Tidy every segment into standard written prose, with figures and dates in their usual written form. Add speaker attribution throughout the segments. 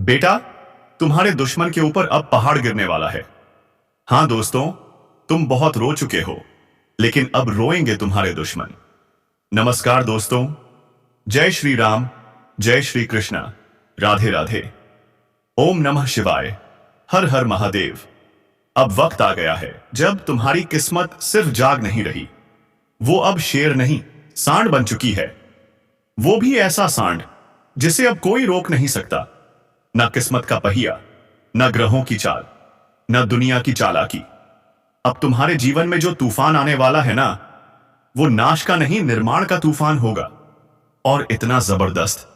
Speaker 1: बेटा, तुम्हारे दुश्मन के ऊपर अब पहाड़ गिरने वाला है। हाँ दोस्तों, तुम बहुत रो चुके हो, लेकिन अब रोएंगे तुम्हारे दुश्मन। नमस्कार दोस्तों, जय श्री राम, जय श्री कृष्णा, राधे राधे, ओम नमः शिवाय, हर हर महादेव। अब वक्त आ गया है जब तुम्हारी किस्मत सिर्फ जाग नहीं रही, वो अब शेर नहीं, सांड बन चुकी है। वो भी ऐसा सांड जिसे अब कोई रोक नहीं सकता। न किस्मत का पहिया, न ग्रहों की चाल, न दुनिया की चालाकी। अब तुम्हारे जीवन में जो तूफान आने वाला है ना, वो नाश का नहीं, निर्माण का तूफान होगा। और इतना जबरदस्त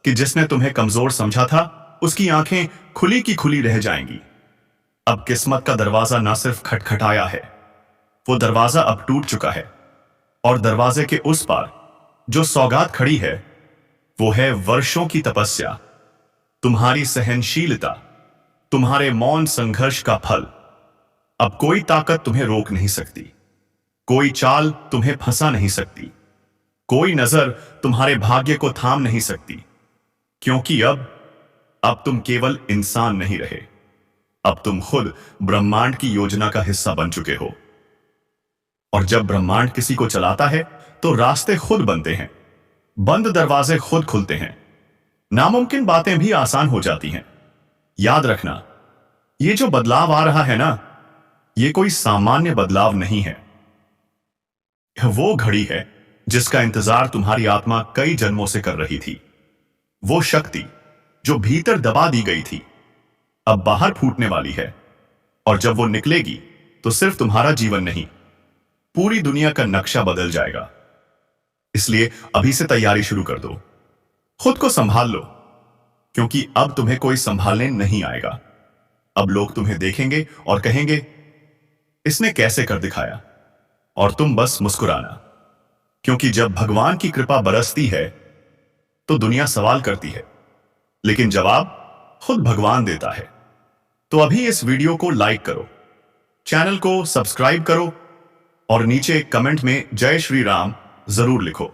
Speaker 1: कि जिसने तुम्हें कमजोर समझा था, उसकी आंखें खुली की खुली रह जाएंगी। अब किस्मत का दरवाजा ना सिर्फ खटखटाया है, वो दरवाजा अब टूट चुका है। और दरवाजे के उस पार जो सौगात खड़ी है, वो है वर्षों की तपस्या, तुम्हारी सहनशीलता, तुम्हारे मौन संघर्ष का फल। अब कोई ताकत तुम्हें रोक नहीं सकती, कोई चाल तुम्हें फंसा नहीं सकती, कोई नजर तुम्हारे भाग्य को थाम नहीं सकती। क्योंकि अब तुम केवल इंसान नहीं रहे, अब तुम खुद ब्रह्मांड की योजना का हिस्सा बन चुके हो। और जब ब्रह्मांड किसी को चलाता है, तो रास्ते खुद बनते हैं, बंद दरवाजे खुद खुलते हैं, नामुमकिन बातें भी आसान हो जाती हैं। याद रखना, ये जो बदलाव आ रहा है ना, ये कोई सामान्य बदलाव नहीं है। यह वो घड़ी है जिसका इंतजार तुम्हारी आत्मा कई जन्मों से कर रही थी। वो शक्ति जो भीतर दबा दी गई थी, अब बाहर फूटने वाली है। और जब वो निकलेगी, तो सिर्फ तुम्हारा जीवन नहीं, पूरी दुनिया का नक्शा बदल जाएगा। इसलिए अभी से तैयारी शुरू कर दो, खुद को संभाल लो, क्योंकि अब तुम्हें कोई संभालने नहीं आएगा। अब लोग तुम्हें देखेंगे और कहेंगे, इसने कैसे कर दिखाया। और तुम बस मुस्कुराना, क्योंकि जब भगवान की कृपा बरसती है, तो दुनिया सवाल करती है, लेकिन जवाब खुद भगवान देता है। तो अभी इस वीडियो को लाइक करो, चैनल को सब्सक्राइब करो, और नीचे कमेंट में जय श्री राम जरूर लिखो,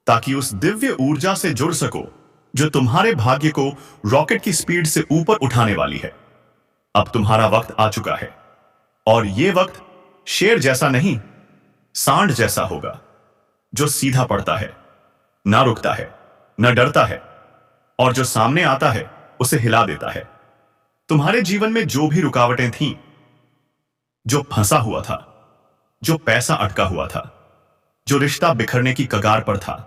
Speaker 1: ताकि उस दिव्य ऊर्जा से जुड़ सको जो तुम्हारे भाग्य को रॉकेट की स्पीड से ऊपर उठाने वाली है। अब तुम्हारा वक्त आ चुका है, और यह वक्त शेर जैसा नहीं, सांड जैसा होगा, जो सीधा पड़ता है, ना रुकता है, ना डरता है, और जो सामने आता है उसे हिला देता है। तुम्हारे जीवन में जो भी रुकावटें थीं, जो फंसा हुआ था, जो पैसा अटका हुआ था, जो रिश्ता बिखरने की कगार पर था,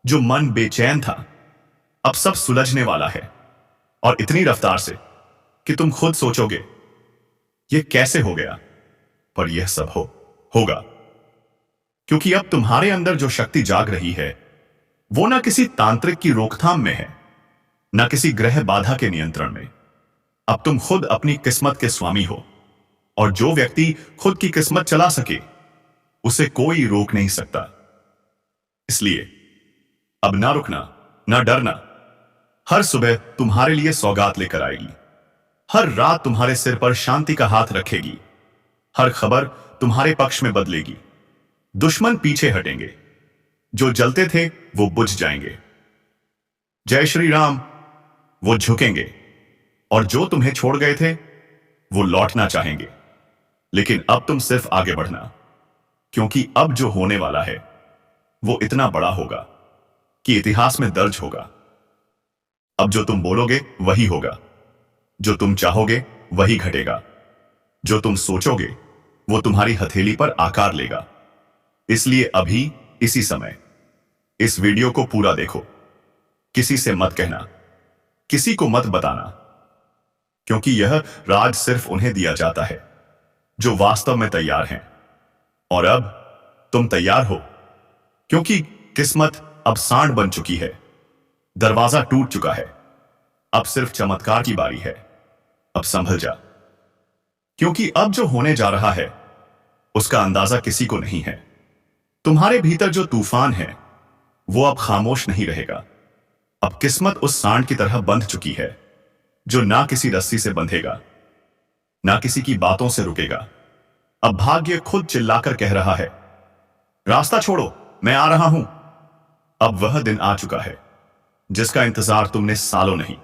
Speaker 1: जो मन बेचैन था, अब सब सुलझने वाला है। और इतनी रफ्तार से कि तुम खुद सोचोगे, यह कैसे हो गया। पर यह सब होगा क्योंकि अब तुम्हारे अंदर जो शक्ति जाग रही है, वो ना किसी तांत्रिक की रोकथाम में है, ना किसी ग्रह बाधा के नियंत्रण में। अब तुम खुद अपनी किस्मत के स्वामी हो, और जो व्यक्ति खुद की किस्मत चला सके, उसे कोई रोक नहीं सकता। इसलिए अब ना रुकना, ना डरना। हर सुबह तुम्हारे लिए सौगात लेकर आएगी, हर रात तुम्हारे सिर पर शांति का हाथ रखेगी, हर खबर तुम्हारे पक्ष में बदलेगी। दुश्मन पीछे हटेंगे, जो जलते थे वो बुझ जाएंगे। जय श्री राम, वो झुकेंगे, और जो तुम्हें छोड़ गए थे, वो लौटना चाहेंगे। लेकिन अब तुम सिर्फ आगे बढ़ना, क्योंकि अब जो होने वाला है, वो इतना बड़ा होगा कि इतिहास में दर्ज होगा। अब जो तुम बोलोगे वही होगा, जो तुम चाहोगे वही घटेगा, जो तुम सोचोगे वो तुम्हारी हथेली पर आकार लेगा। इसलिए अभी इसी समय इस वीडियो को पूरा देखो, किसी से मत कहना, किसी को मत बताना, क्योंकि यह राज सिर्फ उन्हें दिया जाता है जो वास्तव में तैयार हैं। और अब तुम तैयार हो, क्योंकि किस्मत अब सांड बन चुकी है, दरवाजा टूट चुका है। अब सिर्फ चमत्कार की बारी है। अब संभल जा, क्योंकि अब जो होने जा रहा है, उसका अंदाजा किसी को नहीं है। तुम्हारे भीतर जो तूफान है, वो अब खामोश नहीं रहेगा। अब किस्मत उस सांड की तरह बंध चुकी है, जो ना किसी रस्सी से बंधेगा, ना किसी की बातों से रुकेगा। अब भाग्य खुद चिल्लाकर कह रहा है, रास्ता छोड़ो, मैं आ रहा हूं। अब वह दिन आ चुका है जिसका इंतजार तुमने सालों नहीं,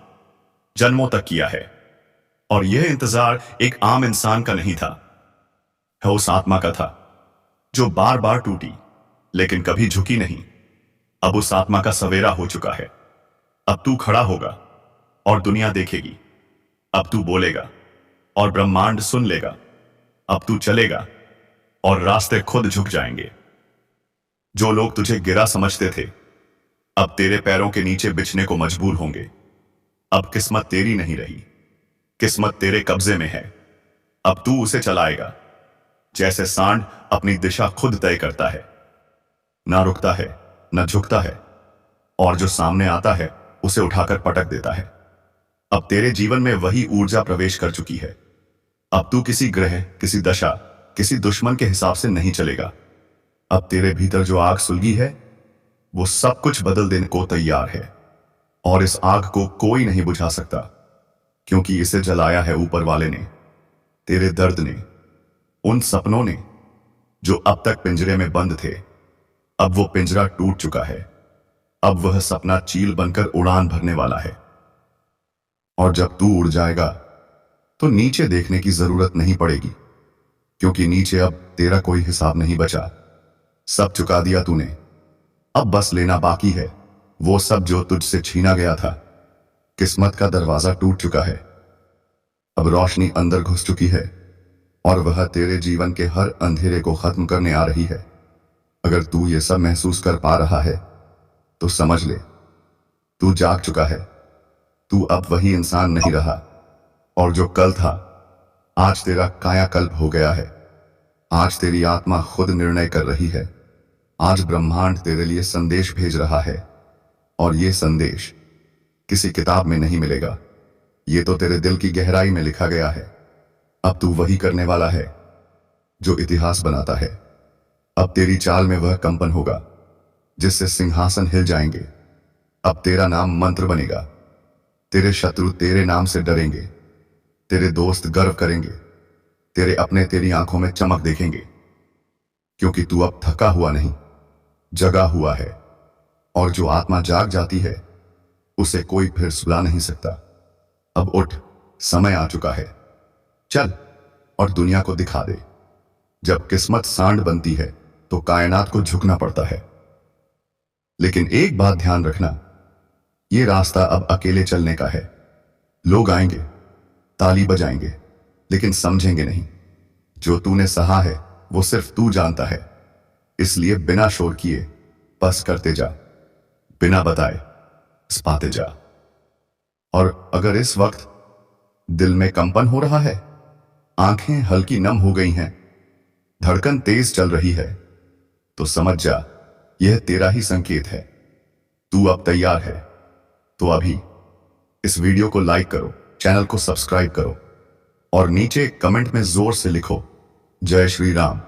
Speaker 1: जन्मों तक किया है। और यह इंतजार एक आम इंसान का नहीं था, है उस आत्मा का था जो बार बार टूटी लेकिन कभी झुकी नहीं। अब उस आत्मा का सवेरा हो चुका है। अब तू खड़ा होगा और दुनिया देखेगी। अब तू बोलेगा और ब्रह्मांड सुन लेगा। अब तू चलेगा और रास्ते खुद झुक जाएंगे। जो लोग तुझे गिरा समझते थे अब तेरे पैरों के नीचे बिछने को मजबूर होंगे। अब किस्मत तेरी नहीं रही, किस्मत तेरे कब्जे में है। अब तू उसे चलाएगा जैसे सांड अपनी दिशा खुद तय करता है, ना रुकता है ना झुकता है, और जो सामने आता है उसे उठाकर पटक देता है। अब तेरे जीवन में वही ऊर्जा प्रवेश कर चुकी है। अब तू किसी ग्रह, किसी दशा, किसी दुश्मन के हिसाब से नहीं चलेगा। अब तेरे भीतर जो आग सुलगी है वो सब कुछ बदल देने को तैयार है, और इस आग को कोई नहीं बुझा सकता, क्योंकि इसे जलाया है ऊपर वाले ने, तेरे दर्द ने, उन सपनों ने जो अब तक पिंजरे में बंद थे। अब वो पिंजरा टूट चुका है। अब वह सपना चील बनकर उड़ान भरने वाला है। और जब तू उड़ जाएगा तो नीचे देखने की जरूरत नहीं पड़ेगी, क्योंकि नीचे अब तेरा कोई हिसाब नहीं बचा। सब चुका दिया तूने। अब बस लेना बाकी है वो सब जो तुझसे छीना गया था। किस्मत का दरवाजा टूट चुका है। अब रोशनी अंदर घुस चुकी है और वह तेरे जीवन के हर अंधेरे को खत्म करने आ रही है। अगर तू ये सब महसूस कर पा रहा है तो समझ ले, तू जाग चुका है। तू अब वही इंसान नहीं रहा, और जो कल था आज तेरा कायाकल्प हो गया है। आज तेरी आत्मा खुद निर्णय कर रही है। आज ब्रह्मांड तेरे लिए संदेश भेज रहा है, और ये संदेश किसी किताब में नहीं मिलेगा। ये तो तेरे दिल की गहराई में लिखा गया है। अब तू वही करने वाला है जो इतिहास बनाता है। अब तेरी चाल में वह कंपन होगा जिससे सिंहासन हिल जाएंगे। अब तेरा नाम मंत्र बनेगा। तेरे शत्रु तेरे नाम से डरेंगे, तेरे दोस्त गर्व करेंगे, तेरे अपने तेरी आंखों में चमक देखेंगे, क्योंकि तू अब थका हुआ नहीं, जगा हुआ है। और जो आत्मा जाग जाती है उसे कोई फिर सुला नहीं सकता। अब उठ, समय आ चुका है। चल और दुनिया को दिखा दे। जब किस्मत सांड बनती है तो कायनात को झुकना पड़ता है। लेकिन एक बात ध्यान रखना, यह रास्ता अब अकेले चलने का है। लोग आएंगे, ताली बजाएंगे, लेकिन समझेंगे नहीं। जो तूने सहा है वो सिर्फ तू जानता है। इसलिए बिना शोर किए बस करते जा, बिना बताए पाते जा। और अगर इस वक्त दिल में कंपन हो रहा है, आंखें हल्की नम हो गई हैं, धड़कन तेज चल रही है, तो समझ जा यह तेरा ही संकेत है। तू अब तैयार है। तो अभी इस वीडियो को लाइक करो, चैनल को सब्सक्राइब करो, और नीचे कमेंट में जोर से लिखो जय श्री राम,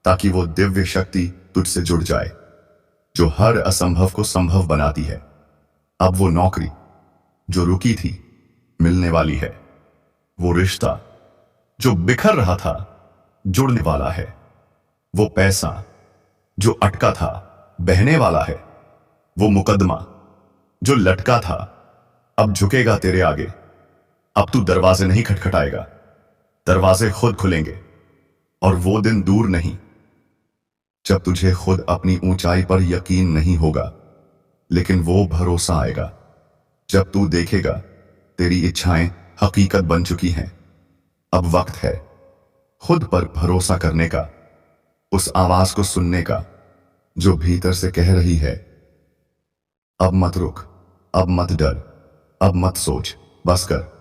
Speaker 1: ताकि वो दिव्य शक्ति तुझसे जुड़ जाए जो हर असंभव को संभव बनाती है। अब वो नौकरी जो रुकी थी मिलने वाली है। वो रिश्ता जो बिखर रहा था जुड़ने वाला है। वो पैसा जो अटका था बहने वाला है। वो मुकदमा जो लटका था अब झुकेगा तेरे आगे। अब तू दरवाजे नहीं खटखटाएगा, दरवाजे खुद खुलेंगे। और वो दिन दूर नहीं जब तुझे खुद अपनी ऊंचाई पर यकीन नहीं होगा, लेकिन वो भरोसा आएगा जब तू देखेगा तेरी इच्छाएं हकीकत बन चुकी हैं। अब वक्त है खुद पर भरोसा करने का, उस आवाज को सुनने का जो भीतर से कह रही है, अब मत रुक, अब मत डर, अब मत सोच, बस कर।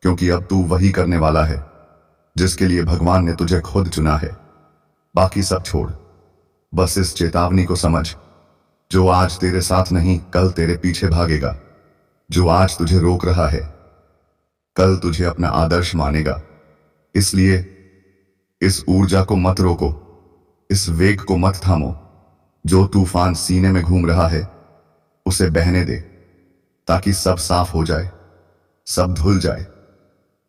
Speaker 1: क्योंकि अब तू वही करने वाला है जिसके लिए भगवान ने तुझे खुद चुना है। बाकी सब छोड़, बस इस चेतावनी को समझ, जो आज तेरे साथ नहीं कल तेरे पीछे भागेगा। जो आज तुझे रोक रहा है कल तुझे अपना आदर्श मानेगा। इसलिए इस ऊर्जा को मत रोको, इस वेग को मत थामो। जो तूफान सीने में घूम रहा है उसे बहने दे, ताकि सब साफ हो जाए, सब धुल जाए,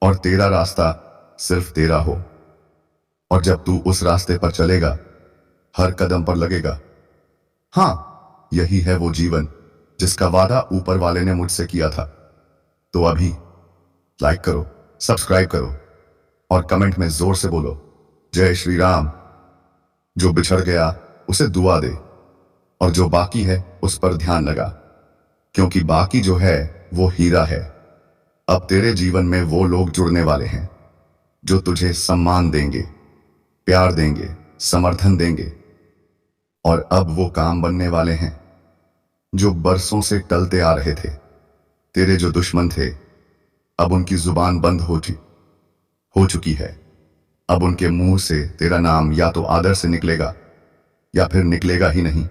Speaker 1: और तेरा रास्ता सिर्फ तेरा हो। और जब तू उस रास्ते पर चलेगा हर कदम पर लगेगा, हाँ, यही है वो जीवन जिसका वादा ऊपर वाले ने मुझसे किया था।
Speaker 2: तो अभी लाइक करो, सब्सक्राइब करो और कमेंट में जोर से बोलो जय श्री राम। जो बिछड़ गया उसे दुआ दे और जो बाकी है उस पर ध्यान लगा, क्योंकि बाकी जो है वो हीरा है। अब तेरे जीवन में वो लोग जुड़ने वाले हैं जो तुझे सम्मान देंगे, प्यार देंगे, समर्थन देंगे। और अब वो काम बनने वाले हैं जो बरसों से टलते आ रहे थे। तेरे जो दुश्मन थे अब उनकी जुबान बंद हो चुकी है। अब उनके मुंह से तेरा नाम या तो आदर से निकलेगा या फिर निकलेगा ही नहीं,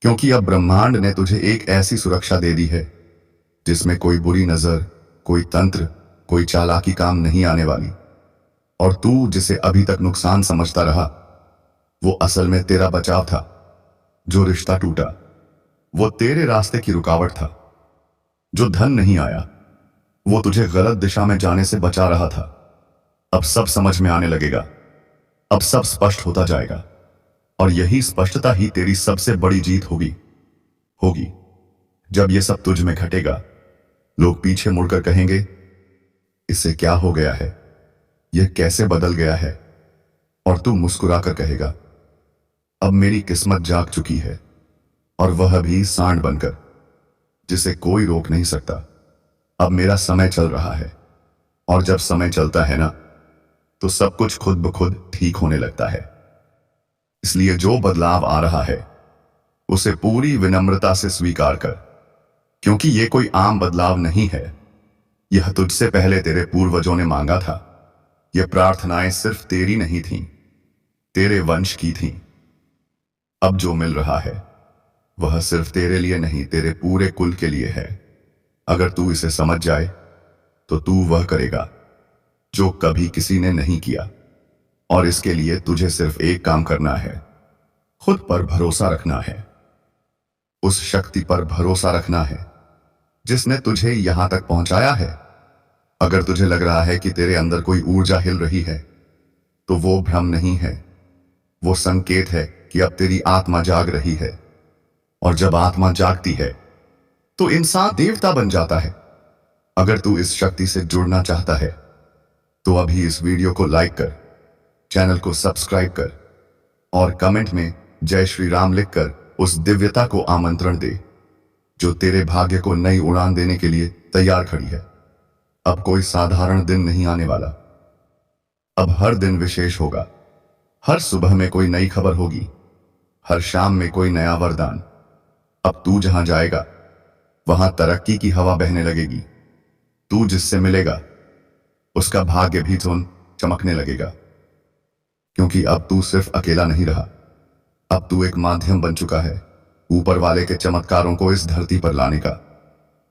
Speaker 2: क्योंकि अब ब्रह्मांड ने तुझे एक ऐसी सुरक्षा दे दी है जिसमें कोई बुरी नजर, कोई तंत्र, कोई चालाकी काम नहीं आने वाली। और तू जिसे अभी तक नुकसान समझता रहा वो असल में तेरा बचाव था। जो रिश्ता टूटा वो तेरे रास्ते की रुकावट था। जो धन नहीं आया वो तुझे गलत दिशा में जाने से बचा रहा था। अब सब समझ में आने लगेगा, अब सब स्पष्ट होता जाएगा और यही स्पष्टता ही तेरी सबसे बड़ी जीत होगी। जब ये सब तुझ में घटेगा लोग पीछे मुड़कर कहेंगे इसे क्या हो गया है, यह कैसे बदल गया है। और तू मुस्कुराकर कहेगा अब मेरी किस्मत जाग चुकी है, और वह भी सांड बनकर जिसे कोई रोक नहीं सकता। अब मेरा समय चल रहा है, और जब समय चलता है ना तो सब कुछ खुद ब खुद ठीक होने लगता है। इसलिए जो बदलाव आ रहा है उसे पूरी विनम्रता से स्वीकार कर, क्योंकि यह कोई आम बदलाव नहीं है। यह तुझसे पहले तेरे पूर्वजों ने मांगा था। यह प्रार्थनाएं सिर्फ तेरी नहीं थीं, तेरे वंश की थीं। अब जो मिल रहा है वह सिर्फ तेरे लिए नहीं, तेरे पूरे कुल के लिए है। अगर तू इसे समझ जाए तो तू वह करेगा जो कभी किसी ने नहीं किया। और इसके लिए तुझे सिर्फ एक काम करना है, खुद पर भरोसा रखना है। उस शक्ति पर भरोसा रखना है जिसने तुझे यहां तक पहुंचाया है। अगर तुझे लग रहा है कि तेरे अंदर कोई ऊर्जा हिल रही है तो वो भ्रम नहीं है, वो संकेत है कि अब तेरी आत्मा जाग रही है। और जब आत्मा जागती है तो इंसान देवता बन जाता है। अगर तू इस शक्ति से जुड़ना चाहता है तो अभी इस वीडियो को लाइक कर, चैनल को सब्सक्राइब कर और कमेंट में जय श्री राम लिखकर उस दिव्यता को आमंत्रण दे जो तेरे भाग्य को नई उड़ान देने के लिए तैयार खड़ी है। अब कोई साधारण दिन नहीं आने वाला, अब हर दिन विशेष होगा। हर सुबह में कोई नई खबर होगी, हर शाम में कोई नया वरदान। अब तू जहां जाएगा वहां तरक्की की हवा बहने लगेगी। तू जिससे मिलेगा उसका भाग्य भी चमकने लगेगा, क्योंकि अब तू सिर्फ अकेला नहीं रहा, अब तू एक माध्यम बन चुका है ऊपर वाले के चमत्कारों को इस धरती पर लाने का।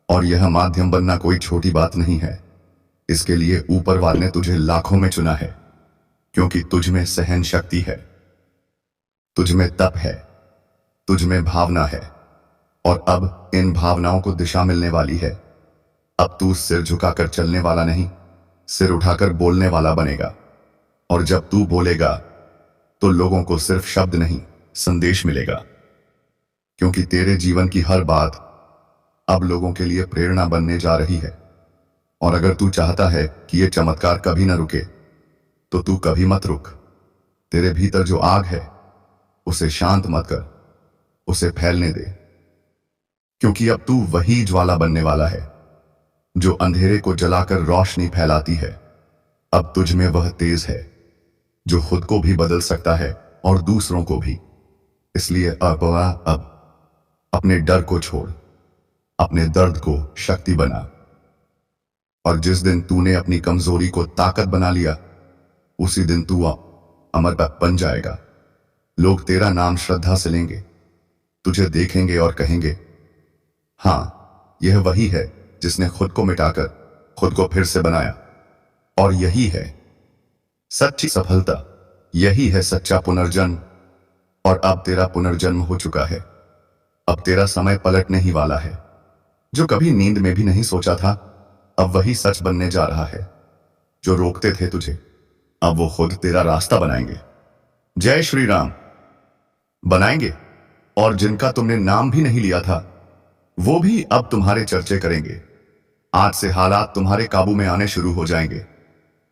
Speaker 2: और यह माध्यम बनना कोई छोटी बात नहीं है। इसके लिए ऊपर वाले ने तुझे लाखों में चुना है, क्योंकि तुझ में सहन शक्ति है, तुझ में तप है, तुझ में भावना है। और अब इन भावनाओं को दिशा मिलने वाली है। अब तू सिर झुकाकर चलने वाला नहीं, सिर उठाकर बोलने वाला बनेगा। और जब तू बोलेगा तो लोगों को सिर्फ शब्द नहीं, संदेश मिलेगा, क्योंकि तेरे जीवन की हर बात अब लोगों के लिए प्रेरणा बनने जा रही है। और अगर तू चाहता है कि यह चमत्कार कभी न रुके तो तू कभी मत रुक। तेरे भीतर जो आग है उसे शांत मत कर, उसे फैलने दे, क्योंकि अब तू वही ज्वाला बनने वाला है जो अंधेरे को जलाकर रोशनी फैलाती है। अब तुझ में वह तेज है जो खुद को भी बदल सकता है और दूसरों को भी। इसलिए अब अपने डर को छोड़, अपने दर्द को शक्ति बना। और जिस दिन तूने अपनी कमजोरी को ताकत बना लिया उसी दिन तू अमर बन जाएगा। लोग तेरा नाम श्रद्धा से लेंगे, तुझे देखेंगे और कहेंगे हाँ, यह वही है जिसने खुद को मिटाकर खुद को फिर से बनाया। और यही है सच्ची सफलता, यही है सच्चा पुनर्जन्म। और अब तेरा पुनर्जन्म हो चुका है। अब तेरा समय पलटने ही वाला है। जो कभी नींद में भी नहीं सोचा था अब वही सच बनने जा रहा है। जो रोकते थे तुझे अब वो खुद तेरा रास्ता बनाएंगे। जय श्री राम बनाएंगे। और जिनका तुमने नाम भी नहीं लिया था वो भी अब तुम्हारे चर्चे करेंगे। आज से हालात तुम्हारे काबू में आने शुरू हो जाएंगे।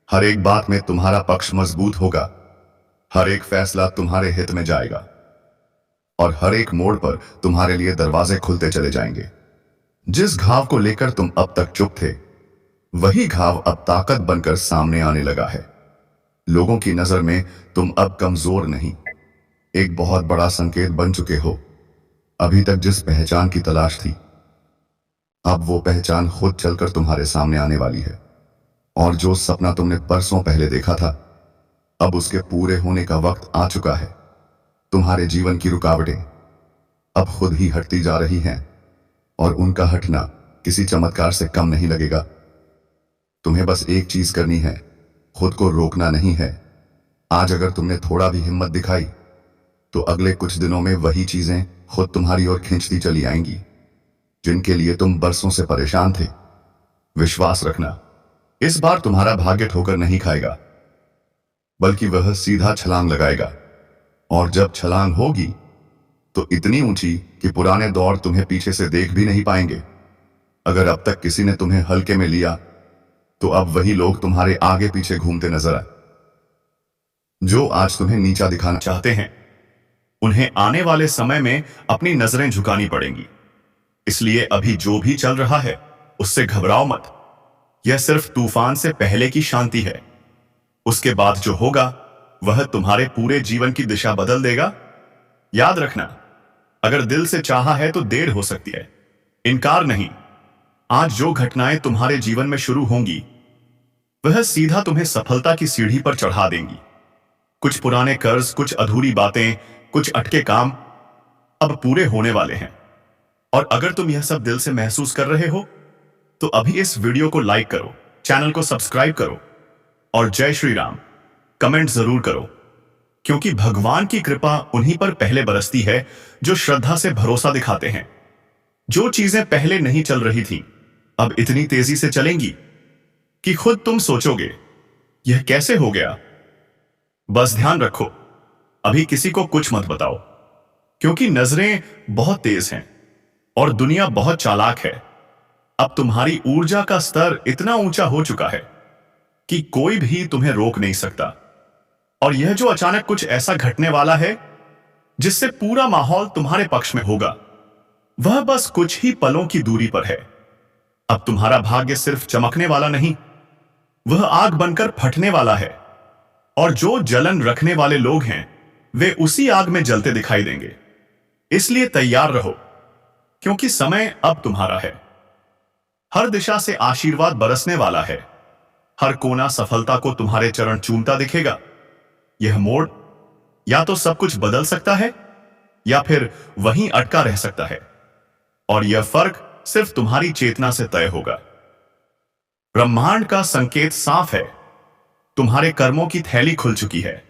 Speaker 2: हर एक बात में तुम्हारा पक्ष मजबूत होगा, हर एक फैसला तुम्हारे हित में जाएगा और हर एक मोड़ पर तुम्हारे लिए दरवाजे खुलते चले जाएंगे। जिस घाव को लेकर तुम अब तक चुप थे, वही घाव अब ताकत बनकर सामने आने लगा है। लोगों की नजर में तुम अब कमजोर नहीं, एक बहुत बड़ा संकेत बन चुके हो। अभी तक जिस पहचान की तलाश थी, अब वो पहचान खुद चलकर तुम्हारे सामने आने वाली है। और जो सपना तुमने परसों पहले देखा था, अब उसके पूरे होने का वक्त आ चुका है। तुम्हारे जीवन की रुकावटें अब खुद ही हटती जा रही हैं और उनका हटना किसी चमत्कार से कम नहीं लगेगा। तुम्हें बस एक चीज करनी है, खुद को रोकना नहीं है। आज अगर तुमने थोड़ा भी हिम्मत दिखाई तो अगले कुछ दिनों में वही चीजें खुद तुम्हारी ओर खींचती चली आएंगी जिनके लिए तुम बरसों से परेशान थे। विश्वास रखना, इस बार तुम्हारा भाग्य ठोकर नहीं खाएगा, बल्कि वह सीधा छलांग लगाएगा। और जब छलांग होगी तो इतनी ऊंची कि पुराने दौर तुम्हें पीछे से देख भी नहीं पाएंगे। अगर अब तक किसी ने तुम्हें हल्के में लिया तो अब वही लोग तुम्हारे आगे पीछे घूमते नजर आए। जो आज तुम्हें नीचा दिखाना
Speaker 1: चाहते हैं, उन्हें आने वाले समय में अपनी नजरें झुकानी पड़ेंगी। इसलिए अभी जो भी चल रहा है उससे घबराओ मत। यह सिर्फ तूफान से पहले की शांति है। उसके बाद जो होगा वह तुम्हारे पूरे जीवन की दिशा बदल देगा। याद रखना, अगर दिल से चाहा है तो देर हो सकती है, इनकार नहीं। आज जो घटनाएं तुम्हारे जीवन में शुरू होंगी वह सीधा तुम्हें सफलता की सीढ़ी पर चढ़ा देंगी। कुछ पुराने कर्ज, कुछ अधूरी बातें, कुछ अटके काम अब पूरे होने वाले हैं। और अगर तुम यह सब दिल से महसूस कर रहे हो तो अभी इस वीडियो को लाइक करो, चैनल को सब्सक्राइब करो और जय श्री राम कमेंट जरूर करो, क्योंकि भगवान की कृपा उन्हीं पर पहले बरसती है जो श्रद्धा से भरोसा दिखाते हैं। जो चीजें पहले नहीं चल रही थी अब इतनी तेजी से चलेंगी कि खुद तुम सोचोगे यह कैसे हो गया। बस ध्यान रखो, अभी किसी को कुछ मत बताओ, क्योंकि नजरें बहुत तेज हैं और दुनिया बहुत चालाक है। अब तुम्हारी ऊर्जा का स्तर इतना ऊंचा हो चुका है कि कोई भी तुम्हें रोक नहीं सकता। और यह जो अचानक कुछ ऐसा घटने वाला है जिससे पूरा माहौल तुम्हारे पक्ष में होगा, वह बस कुछ ही पलों की दूरी पर है। अब तुम्हारा भाग्य सिर्फ चमकने वाला नहीं, वह आग बनकर फटने वाला है। और जो जलन रखने वाले लोग हैं वे उसी आग में जलते दिखाई देंगे। इसलिए तैयार रहो, क्योंकि समय अब तुम्हारा है। हर दिशा से आशीर्वाद बरसने वाला है। हर कोना सफलता को तुम्हारे चरण चूमता दिखेगा। यह मोड़ या तो सब कुछ बदल सकता है या फिर वहीं अटका रह सकता है, और यह फर्क सिर्फ तुम्हारी चेतना से तय होगा। ब्रह्मांड का संकेत साफ है, तुम्हारे कर्मों की थैली खुल चुकी है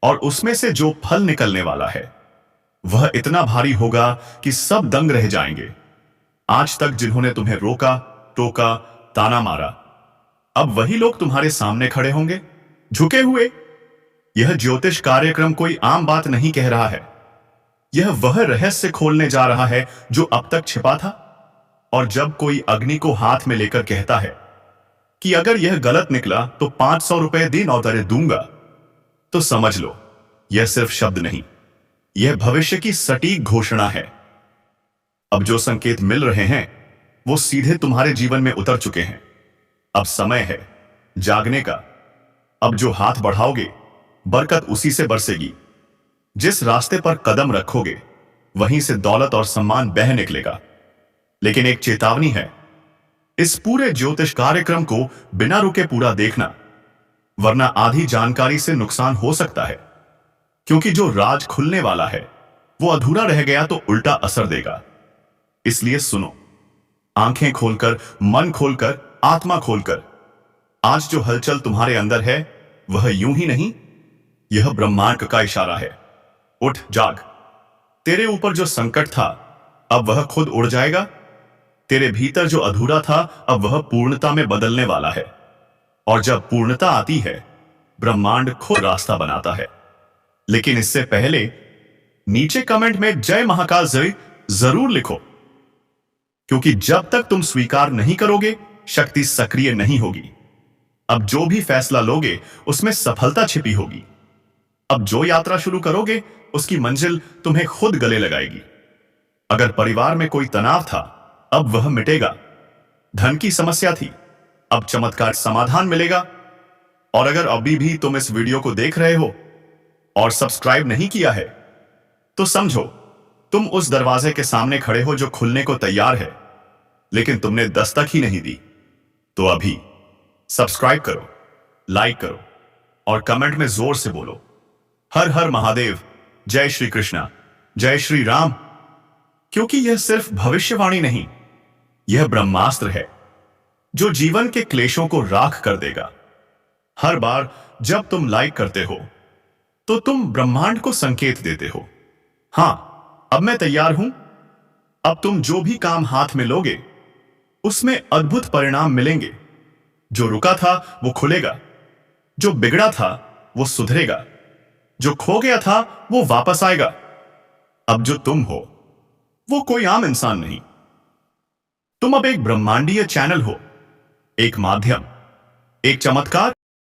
Speaker 1: और उसमें से जो फल निकलने वाला है वह इतना भारी होगा कि सब दंग रह जाएंगे। आज तक जिन्होंने तुम्हें रोका, टोका, ताना मारा, अब वही लोग तुम्हारे सामने खड़े होंगे, झुके हुए। यह ज्योतिष कार्यक्रम कोई आम बात नहीं कह रहा है, यह वह रहस्य खोलने जा रहा है जो अब तक छिपा था। और जब कोई अग्नि को हाथ में लेकर कहता है कि अगर यह गलत निकला तो 500 रुपए दिन और दरे दूंगा, तो समझ लो यह सिर्फ शब्द नहीं, यह भविष्य की सटीक घोषणा है। अब जो संकेत मिल रहे हैं वो सीधे तुम्हारे जीवन में उतर चुके हैं। अब समय है जागने का। अब जो हाथ बढ़ाओगे बरकत उसी से बरसेगी। जिस रास्ते पर कदम रखोगे वहीं से दौलत और सम्मान बह निकलेगा। लेकिन एक चेतावनी है, इस पूरे ज्योतिष कार्यक्रम को बिना रुके पूरा देखना, वरना आधी जानकारी से नुकसान हो सकता है। क्योंकि जो राज खुलने वाला है वो अधूरा रह गया तो उल्टा असर देगा। इसलिए सुनो, आंखें खोलकर, मन खोलकर, आत्मा खोलकर। आज जो हलचल तुम्हारे अंदर है वह यूं ही नहीं, यह ब्रह्मांड का इशारा है। उठ, जाग। तेरे ऊपर जो संकट था अब वह खुद उड़ जाएगा। तेरे भीतर जो अधूरा था अब वह पूर्णता में बदलने वाला है। और जब पूर्णता आती है ब्रह्मांड खुद रास्ता बनाता है। लेकिन इससे पहले नीचे कमेंट में जय महाकाल जय जरूर लिखो, क्योंकि जब तक तुम स्वीकार नहीं करोगे शक्ति सक्रिय नहीं होगी। अब जो भी फैसला लोगे उसमें सफलता छिपी होगी। अब जो यात्रा शुरू करोगे उसकी मंजिल तुम्हें खुद गले लगाएगी। अगर परिवार में कोई तनाव था, अब वह मिटेगा। धन की समस्या थी, अब चमत्कार समाधान मिलेगा। और अगर अभी भी तुम इस वीडियो को देख रहे हो और सब्सक्राइब नहीं किया है, तो समझो तुम उस दरवाजे के सामने खड़े हो जो खुलने को तैयार है, लेकिन तुमने दस्तक ही नहीं दी। तो अभी सब्सक्राइब करो, लाइक करो और कमेंट में जोर से बोलो, हर हर महादेव, जय श्री कृष्णा, जय श्री राम। क्योंकि यह सिर्फ भविष्यवाणी नहीं, यह ब्रह्मास्त्र है जो जीवन के क्लेशों को राख कर देगा। हर बार जब तुम लाइक करते हो तो तुम ब्रह्मांड को संकेत देते हो, हां, अब मैं तैयार हूं। अब तुम जो भी काम हाथ में लोगे उसमें अद्भुत परिणाम मिलेंगे। जो रुका था वो खुलेगा, जो बिगड़ा था वो सुधरेगा, जो खो गया था वो वापस आएगा। अब जो तुम हो वो कोई आम इंसान नहीं, तुम अब एक ब्रह्मांडीय चैनल हो, एक माध्यम, एक चमत्कार